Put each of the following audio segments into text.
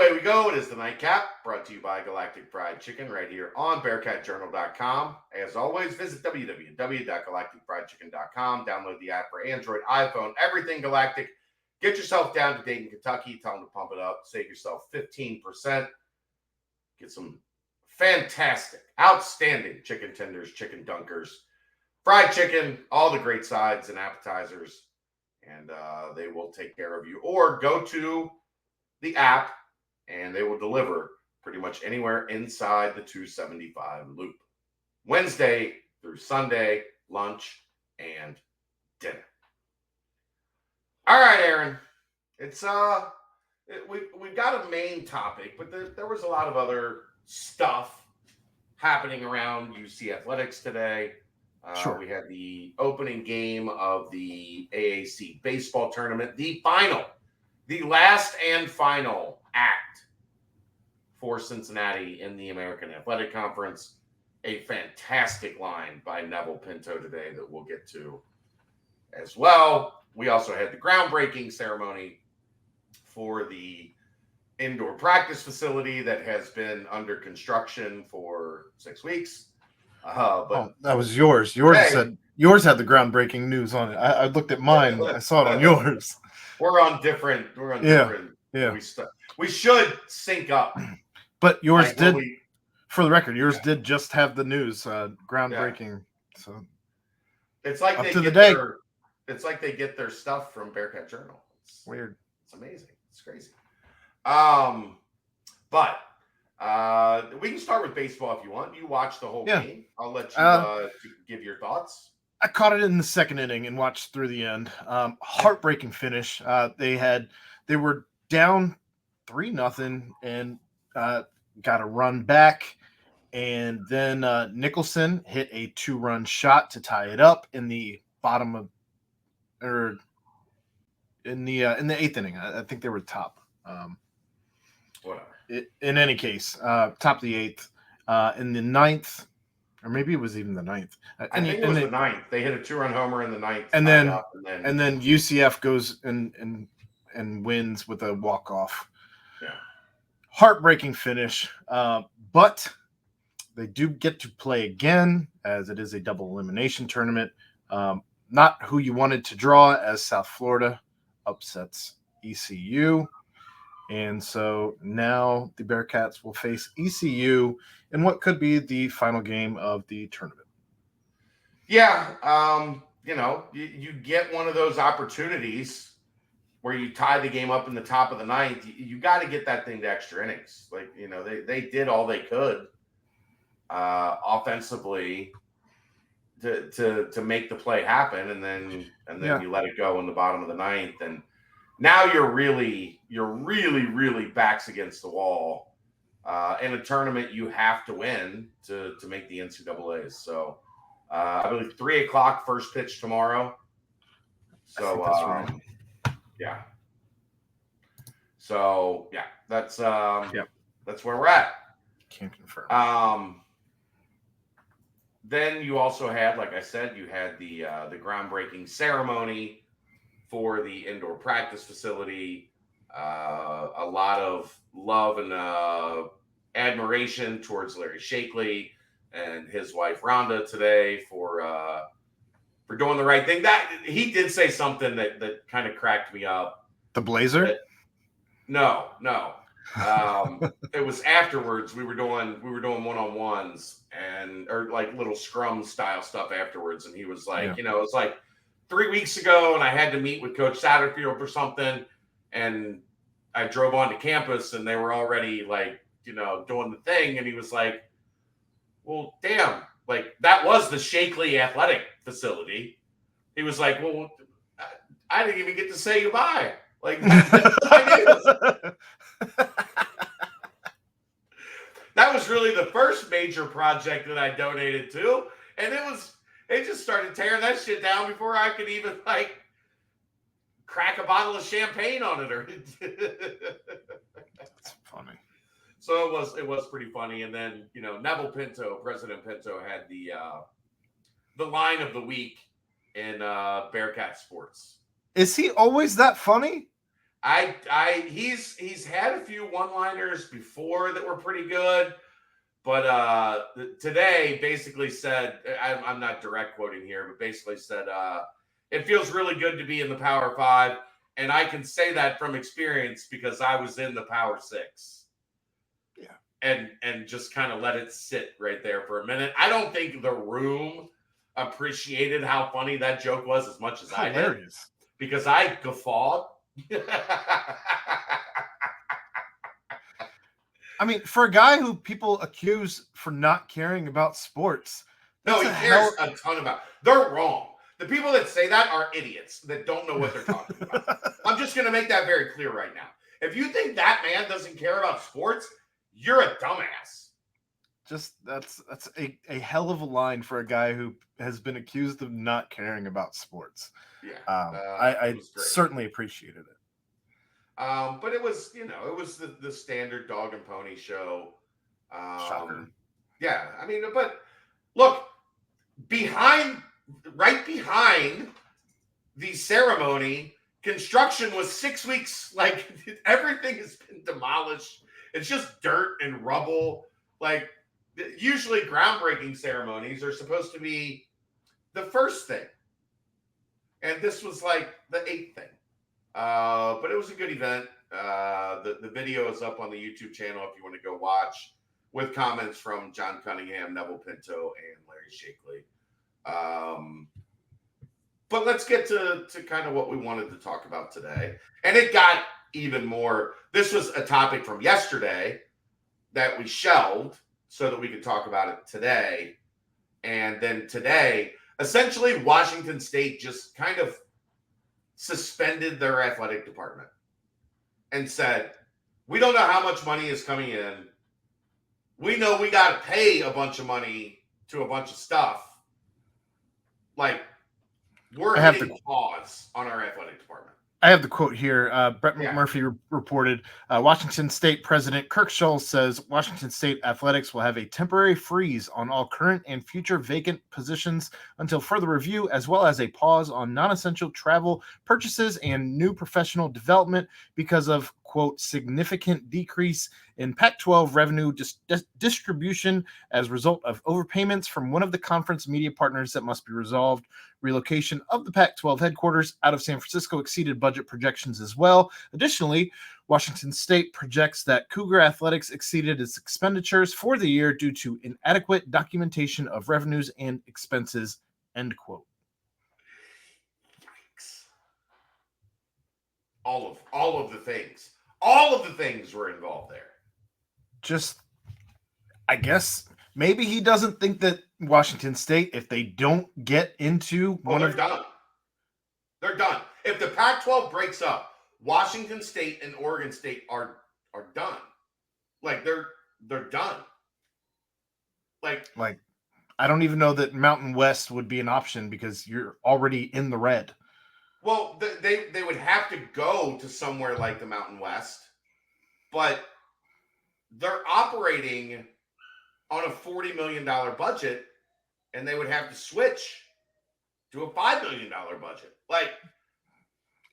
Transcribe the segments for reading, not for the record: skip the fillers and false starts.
away we go. It is the Nightcap, brought to you by Galactic Fried Chicken right here on BearcatJournal.com. As always, visit www.galacticfriedchicken.com. Download the app for Android, iPhone, everything Galactic. Get yourself down to Dayton, Kentucky. Tell them to pump it up. Save yourself 15%. Get some fantastic, outstanding chicken tenders, chicken dunkers, fried chicken, all the great sides and appetizers, and they will take care of you. Or go to the app, and they will deliver pretty much anywhere inside the 275 loop. Wednesday through Sunday, lunch and dinner. All right, Aaron. It's we've got a main topic, but there was a lot of other stuff happening around UC Athletics today. Sure. We had the opening game of the AAC baseball tournament, the final. The last and final act for Cincinnati in the American Athletic Conference. A fantastic line by Neville Pinto today that we'll get to as well. We also had the groundbreaking ceremony for the indoor practice facility that has been under construction for 6 weeks. But that was yours. Yours had the groundbreaking news on it. I looked at mine. I saw it on yours. We're on different. Yeah. We should sync up. But yours did, for the record, did just have the news groundbreaking. Yeah. So it's like it's like they get their stuff from Bearcat Journal. It's weird. It's amazing. It's crazy. But we can start with baseball if you want. You watch the whole game. I'll let you give your thoughts. I caught it in the second inning and watched through the end. Heartbreaking finish. They were down 3-0 and got a run back, and then Nicholson hit a 2-run shot to tie it up in the bottom of, or in the 8th inning. I think they were top. Whatever. In any case, top of the 8th. In the 9th. Or maybe it was even the 9th. I think it was the 9th. They hit a 2-run homer in the 9th. And then UCF goes and wins with a walk-off. Yeah. Heartbreaking finish. But they do get to play again, as it is a double elimination tournament. Not who you wanted to draw, as South Florida upsets ECU. And so now the Bearcats will face ECU in what could be the final game of the tournament. Yeah, you get one of those opportunities where you tie the game up in the top of the 9th. You got to get that thing to extra innings. Like, they did all they could offensively to make the play happen, and then you let it go in the bottom of the 9th, and now you're really backs against the wall. In a tournament you have to win to make the NCAAs. So I believe 3:00 first pitch tomorrow. So that's right. Yeah. So yeah, that's where we're at. Can't confirm. Then you also had, like I said, the groundbreaking ceremony for the indoor practice facility. A lot of love and admiration towards Larry Shakely and his wife Rhonda today for doing the right thing. That he did say something that kind of cracked me up. The Blazer? No. It was afterwards. We were doing one-on-ones or like little scrum style stuff afterwards, and he was like, it was like 3 weeks ago, and I had to meet with Coach Satterfield for something, and I drove onto campus, and they were already like, doing the thing, and he was like, well, damn, like that was the Shakely Athletic Facility. He was like, well, I didn't even get to say goodbye. Like, that was really the first major project that I donated to, and they just started tearing that shit down before I could even like crack a bottle of champagne on it. That's funny. So it was pretty funny. And then, Neville Pinto, President Pinto, had the line of the week in Bearcat sports. Is he always that funny? He's had a few one-liners before that were pretty good, but today basically said, I'm not direct quoting here, but basically said, it feels really good to be in the Power Five, and I can say that from experience because I was in the Power Six. Yeah. And just kind of let it sit right there for a minute. I don't think the room appreciated how funny that joke was as much as I did, because I guffawed. I mean, for a guy who people accuse for not caring about sports, no, he cares a ton about. They're wrong. The people that say that are idiots that don't know what they're talking about. I'm just going to make that very clear right now. If you think that man doesn't care about sports, you're a dumbass. Just that's a hell of a line for a guy who has been accused of not caring about sports. Yeah, I certainly appreciated it. But it was, it was the standard dog and pony show. Shocker. Yeah, I mean, but look, right behind the ceremony, construction was 6 weeks. Like, everything has been demolished. It's just dirt and rubble. Like, usually groundbreaking ceremonies are supposed to be the first thing. And this was like the 8th thing. But it was a good event. The video is up on the YouTube channel if you want to go watch, with comments from John Cunningham, Neville Pinto, and Larry Shakely. But let's get to kind of what we wanted to talk about today. And it got even more. This was a topic from yesterday that we shelved so that we could talk about it today. And then today, essentially, Washington State just kind of suspended their athletic department and said, we don't know how much money is coming in. We know we got to pay a bunch of money to a bunch of stuff. Like, we're hitting pause on our athletic department. I have the quote here. Brett McMurphy reported, Washington State President Kirk Schulz says Washington State athletics will have a temporary freeze on all current and future vacant positions until further review, as well as a pause on non-essential travel purchases and new professional development because of, quote, significant decrease in Pac-12 revenue distribution as a result of overpayments from one of the conference media partners that must be resolved. Relocation of the Pac-12 headquarters out of San Francisco exceeded budget projections as well. Additionally, Washington State projects that Cougar Athletics exceeded its expenditures for the year due to inadequate documentation of revenues and expenses, end quote. Yikes. All of the things. All of the things were involved there. Just, I guess, maybe he doesn't think that Washington State, if they don't get into they're done. They're done. If the Pac-12 breaks up, Washington State and Oregon State are done. Like, they're done. Like I don't even know that Mountain West would be an option because you're already in the red. Well, they would have to go to somewhere like the Mountain West, but they're operating on a $40 million budget, and they would have to switch to a $5 million budget. Like,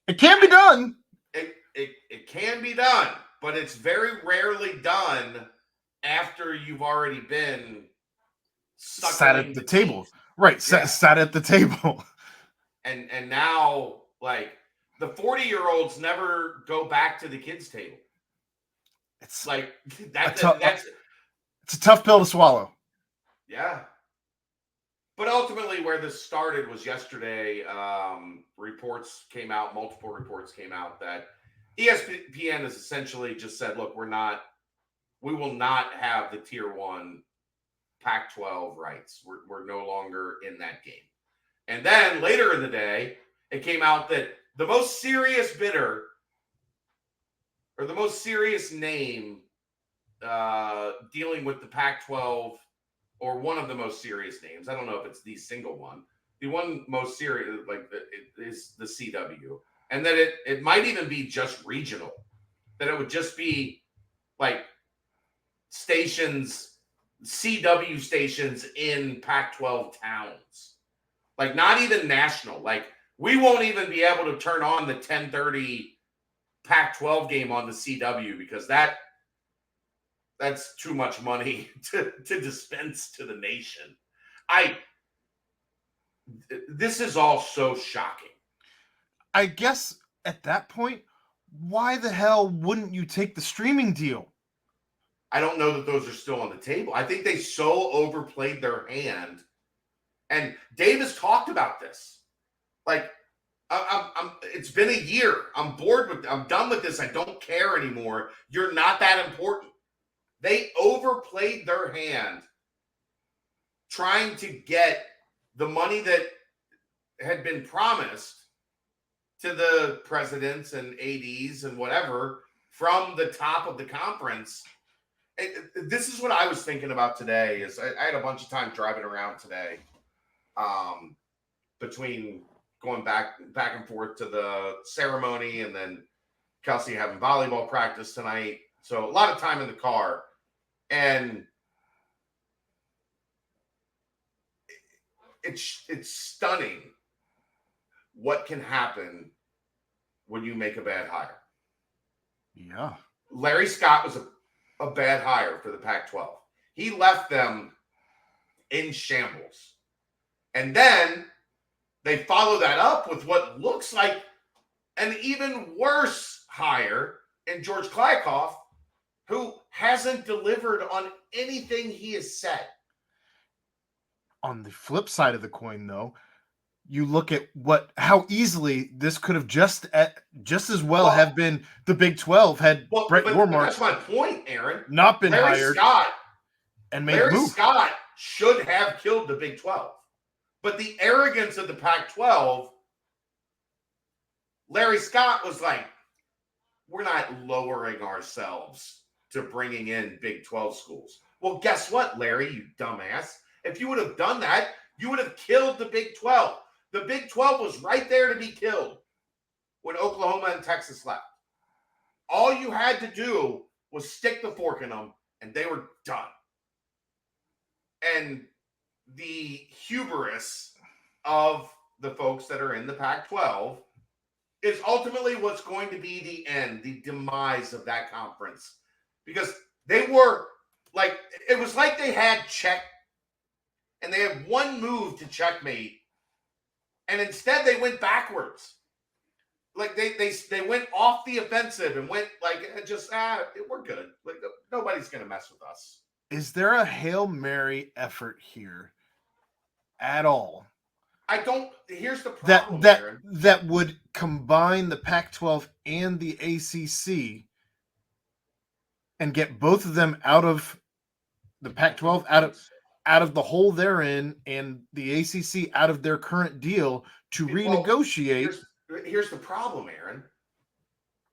it can be done. It can be done, but it's very rarely done after you've already been sat at the table. Right, sat at the table. And now, like, the 40-year-olds never go back to the kids' table. It's like that's it's a tough pill to swallow. Yeah. But ultimately, where this started was yesterday. Reports came out, multiple reports came out that ESPN has essentially just said, look, we will not have the tier 1 Pac-12 rights. We're no longer in that game. And then later in the day, it came out that the most serious bidder, or the most serious name dealing with the Pac-12, or one of the most serious names, I don't know if it's the single one, the one most serious, like, is the CW. And that it might even be just regional. That it would just be like stations, CW stations in Pac-12 towns. Like, not even national. Like, we won't even be able to turn on the 10:30 Pac-12 game on the CW because that's too much money to dispense to the nation. This is all so shocking. I guess at that point, why the hell wouldn't you take the streaming deal? I don't know that those are still on the table. I think they so overplayed their hand. And Davis talked about this. Like, it's been a year. I'm bored with I'm done with this. I don't care anymore. You're not that important. They overplayed their hand trying to get the money that had been promised to the presidents and ADs and whatever from the top of the conference. This is what I was thinking about today. Is I had a bunch of time driving around today, between going back and forth to the ceremony and then Kelsey having volleyball practice tonight. So a lot of time in the car, and it's stunning what can happen when you make a bad hire. Yeah. Larry Scott was a bad hire for the Pac-12. He left them in shambles. And then they follow that up with what looks like an even worse hire in George Kliakoff, who hasn't delivered on anything he has said. On the flip side of the coin, though, you look at how easily this could have just as well have been the Big 12 had Brett Yormark. That's my point, Aaron. Not been Larry hired Scott, and made Larry a move. Scott should have killed the Big 12. But the arrogance of the Pac-12, Larry Scott was like, we're not lowering ourselves to bringing in Big 12 schools. Well, guess what, Larry, you dumbass? If you would have done that, you would have killed the Big 12. The Big 12 was right there to be killed when Oklahoma and Texas left. All you had to do was stick the fork in them, and they were done. And the hubris of the folks that are in the Pac-12 is ultimately what's going to be the end, the demise of that conference. Because they were like, it was like they had check, and they had one move to checkmate, and instead they went backwards. Like they went off the offensive and went like, we're good. Like, nobody's going to mess with us. Is there a Hail Mary effort here at all? Here's the problem, that would combine the Pac-12 and the ACC and get both of them out of the Pac-12, out of the hole they're in, and the ACC out of their current deal to renegotiate. Here's the problem, Aaron.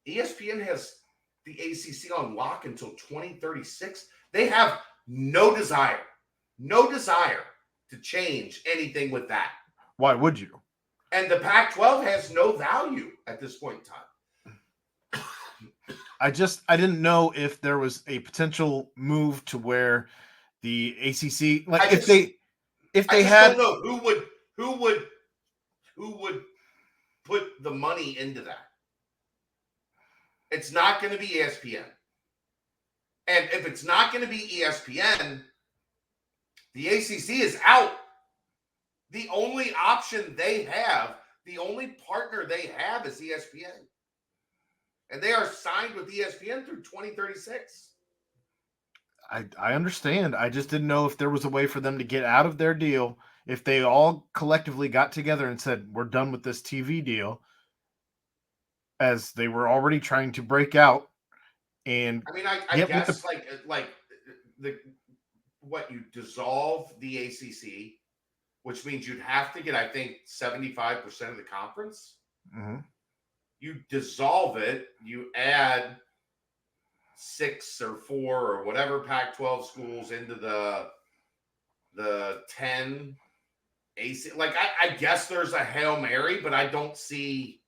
ESPN has the ACC on lock until 2036. They have no desire to change anything with that. Why would you? And the Pac-12 has no value at this point in time. I didn't know if there was a potential move to where the ACC, like if they had, don't know who would put the money into that. It's not going to be ESPN. And if it's not going to be ESPN, the ACC is out. The only option they have, the only partner they have is ESPN. And they are signed with ESPN through 2036. I understand. I just didn't know if there was a way for them to get out of their deal, if they all collectively got together and said, we're done with this TV deal, as they were already trying to break out. And I mean, I guess you dissolve the ACC, which means you'd have to get, I think, 75% of the conference. Mm-hmm. You dissolve it, you add 6 or 4 or whatever Pac-12 schools into the 10 AC. Like, I guess there's a Hail Mary, but I don't see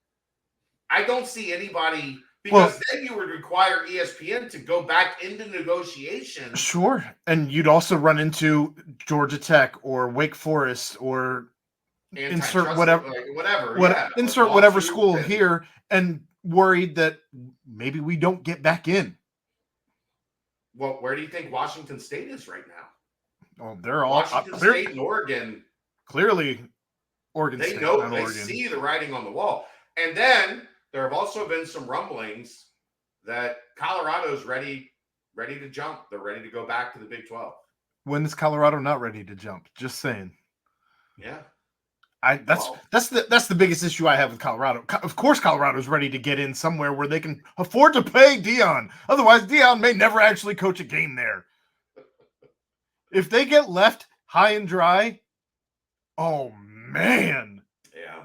anybody, because then you would require ESPN to go back into negotiations. Sure. And you'd also run into Georgia Tech or Wake Forest or insert whatever school here, and worried that maybe we don't get back in. Well, where do you think Washington State is right now? Oh, they're all Washington State and Oregon. Clearly, Oregon They State, know, not they Oregon. see the writing on the wall. And then there have also been some rumblings that Colorado's ready to jump. They're ready to go back to the Big 12. When is Colorado not ready to jump? Just saying. Yeah. That's the biggest issue I have with Colorado. Of course, Colorado's ready to get in somewhere where they can afford to pay Dion. Otherwise, Dion may never actually coach a game there. If they get left high and dry, oh man. Yeah.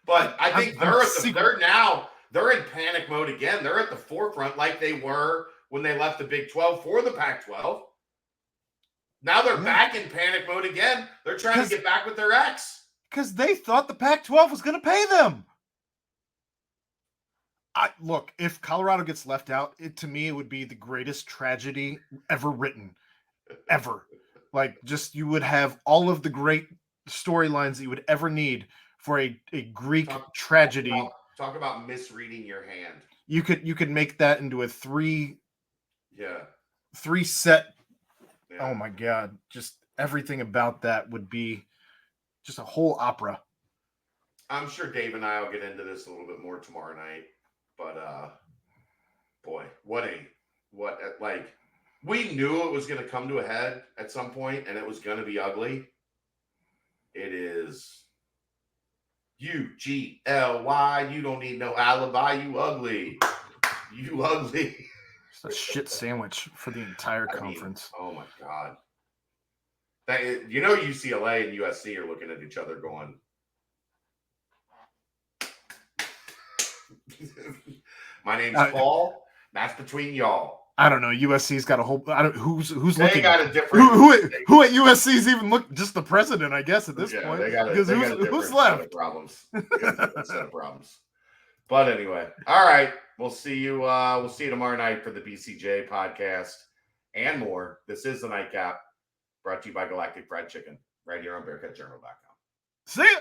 But I think they're in panic mode again. They're at the forefront like they were when they left the Big 12 for the Pac-12. Now they're back in panic mode again. They're trying to get back with their ex. Because they thought the Pac-12 was going to pay them. Look, if Colorado gets left out, to me, it would be the greatest tragedy ever written. Ever. You would have all of the great storylines that you would ever need for a Greek tragedy. Talk about misreading your hand. You could make that into a three set. Yeah. Oh my God. Just everything about that would be just a whole opera. I'm sure Dave and I will get into this a little bit more tomorrow night. But boy, we knew it was going to come to a head at some point and it was going to be ugly. It is UGLY. You don't need no alibi. You ugly. You ugly. It's a shit sandwich for the entire conference. Oh my God. UCLA and USC are looking at each other going, my name's Paul. That's between y'all. I don't know. USC's got a whole. Who's they looking? Got a different. Who at USC's even look? Just the president, I guess, at this point. Because who's left? Set of problems. But anyway, all right. We'll see you. We'll see you tomorrow night for the BCJ podcast and more. This is the Nightcap, brought to you by Galactic Fried Chicken, right here on BearcatJournal.com. See ya.